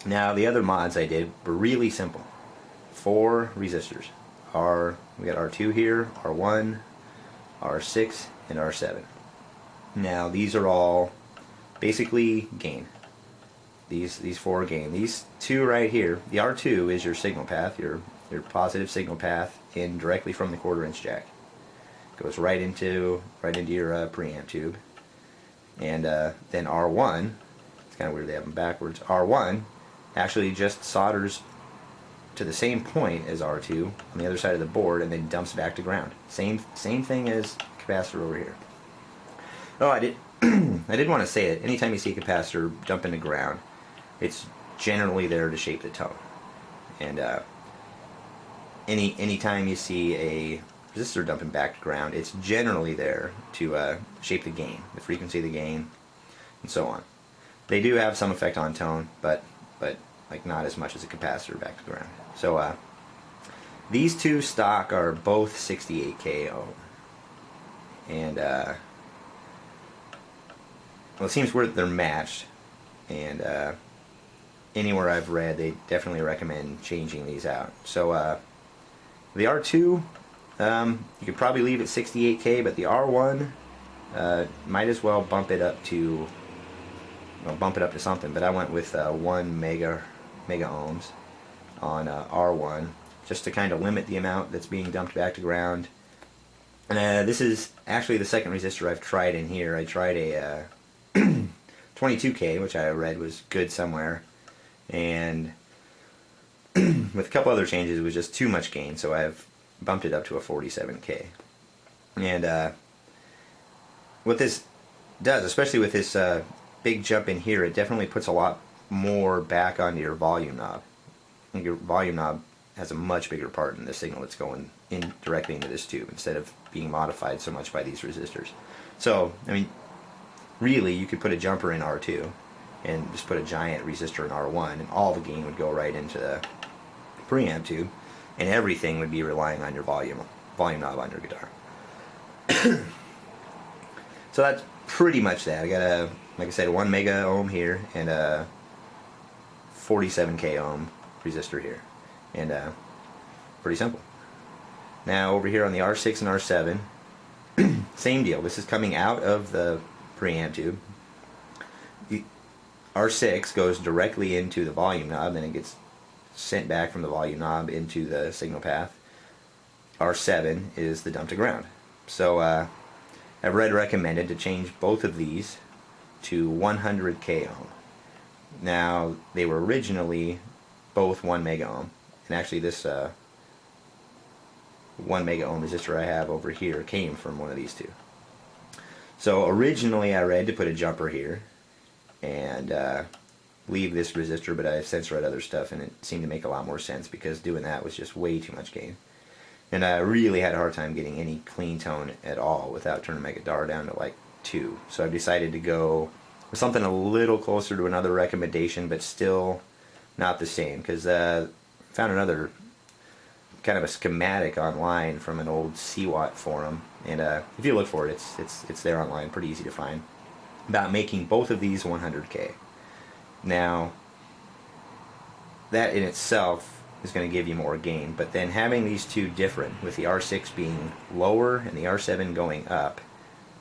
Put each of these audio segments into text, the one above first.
Now the other mods I did were really simple. 4 resistors. We got R2 here, R1, R6, and R7. Now these are all basically gain. These 4 gain. These 2 right here, the R2 is your signal path, your positive signal path in directly from the 1/4" jack. Goes right into your preamp tube. And then R1, it's kind of weird they have them backwards. R1 actually just solders to the same point as R2 on the other side of the board and then dumps back to ground. Same thing as capacitor over here. Oh, I did I did want to say that anytime you see a capacitor dump into ground, it's generally there to shape the tone. And anytime you see a resistor dumping back to ground, it's generally there to shape the gain, the frequency of the gain, and so on. They do have some effect on tone, but like not as much as a capacitor back to the ground. So these 2 stock are both 68K ohm, and well, it seems weird that they're matched, and anywhere I've read they definitely recommend changing these out. So the R2, you could probably leave it 68K, but the R1 might as well bump it up to something. But I went with 1 mega ohms on R1, just to kind of limit the amount that's being dumped back to ground. And this is actually the second resistor I've tried in here. I tried a 22K, which I read was good somewhere, and with a couple other changes it was just too much gain, so I've bumped it up to a 47K. And what this does, especially with this big jump in here, it definitely puts a lot more back onto your volume knob. I think your volume knob has a much bigger part in the signal that's going in directly into this tube instead of being modified so much by these resistors. So, I mean, really you could put a jumper in R2 and just put a giant resistor in R1 and all the gain would go right into the preamp tube and everything would be relying on your volume knob on your guitar. So that's pretty much that. I got like I said, 1 mega ohm here and a 47K ohm resistor here, and pretty simple. Now over here on the R6 and R7, same deal. This is coming out of the preamp tube. The R6 goes directly into the volume knob, then it gets sent back from the volume knob into the signal path. R7 is the dump to ground. So I've read recommended to change both of these to 100K ohm. Now they were originally both 1 mega ohm, and actually this 1 mega ohm resistor I have over here came from one of these 2. So originally I read to put a jumper here and leave this resistor, but I've since read other stuff and it seemed to make a lot more sense because doing that was just way too much gain. And I really had a hard time getting any clean tone at all without turning my guitar down to like 2. So I've decided to go with something a little closer to another recommendation, but still not the same, because I found another kind of a schematic online from an old CWAT forum, and if you look for it, it's there online, pretty easy to find, about making both of these 100K. Now that in itself is going to give you more gain, but then having these 2 different, with the R6 being lower and the R7 going up,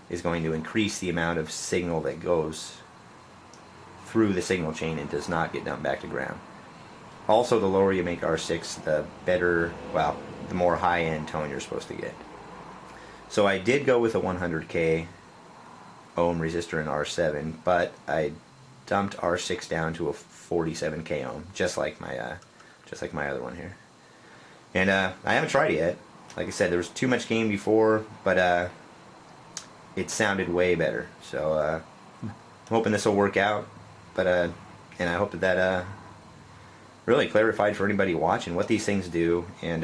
is going to increase the amount of signal that goes through the signal chain and does not get dumped back to ground. Also, the lower you make R6, the better, well, the more high-end tone you're supposed to get. So I did go with a 100K ohm resistor in R7, but I dumped R6 down to a 47K ohm, just like my other one here. And I haven't tried it yet. Like I said, there was too much gain before, but it sounded way better. So I'm hoping this will work out. But and I hope that really clarified for anybody watching what these things do, and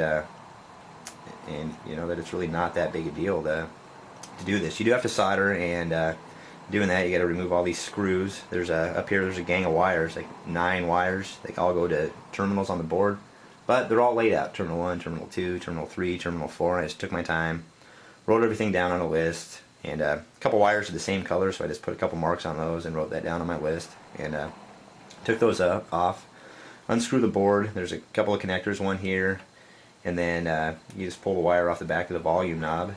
you know that it's really not that big a deal to do this. You do have to solder, and doing that you got to remove all these screws. There's up here there's a gang of wires, like 9 wires. They all go to terminals on the board, but they're all laid out: terminal 1, terminal 2, terminal 3, terminal 4. I just took my time, wrote everything down on a list, and a couple wires are the same color, so I just put a couple marks on those and wrote that down on my list, and took those off. unscrew the board. There's a couple of connectors, one here, and then you just pull the wire off the back of the volume knob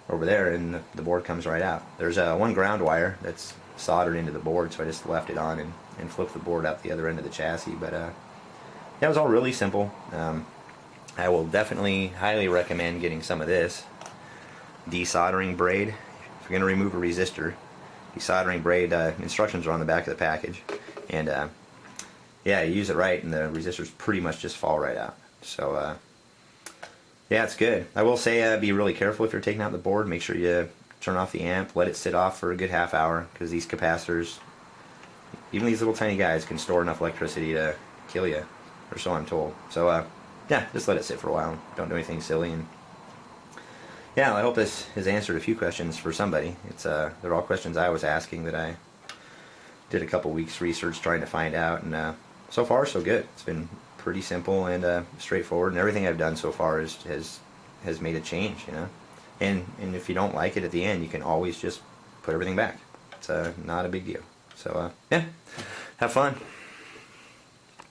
over there, and the board comes right out. There's one ground wire that's soldered into the board, so I just left it on and flipped the board out the other end of the chassis. But yeah, it was all really simple. I will definitely highly recommend getting some of this desoldering braid. If you're going to remove a resistor, desoldering braid, instructions are on the back of the package, and yeah, you use it right and the resistors pretty much just fall right out. So yeah, it's good. I will say be really careful if you're taking out the board. Make sure you turn off the amp, let it sit off for a good half hour, because these capacitors, even these little tiny guys, can store enough electricity to kill you, or so I'm told. So yeah, just let it sit for a while. Don't do anything silly. And yeah, I hope this has answered a few questions for somebody. They're all questions I was asking that I did a couple weeks research trying to find out, and so far so good. It's been pretty simple and straightforward, and everything I've done so far has made a change, you know. And if you don't like it at the end, you can always just put everything back. It's not a big deal. So yeah, have fun.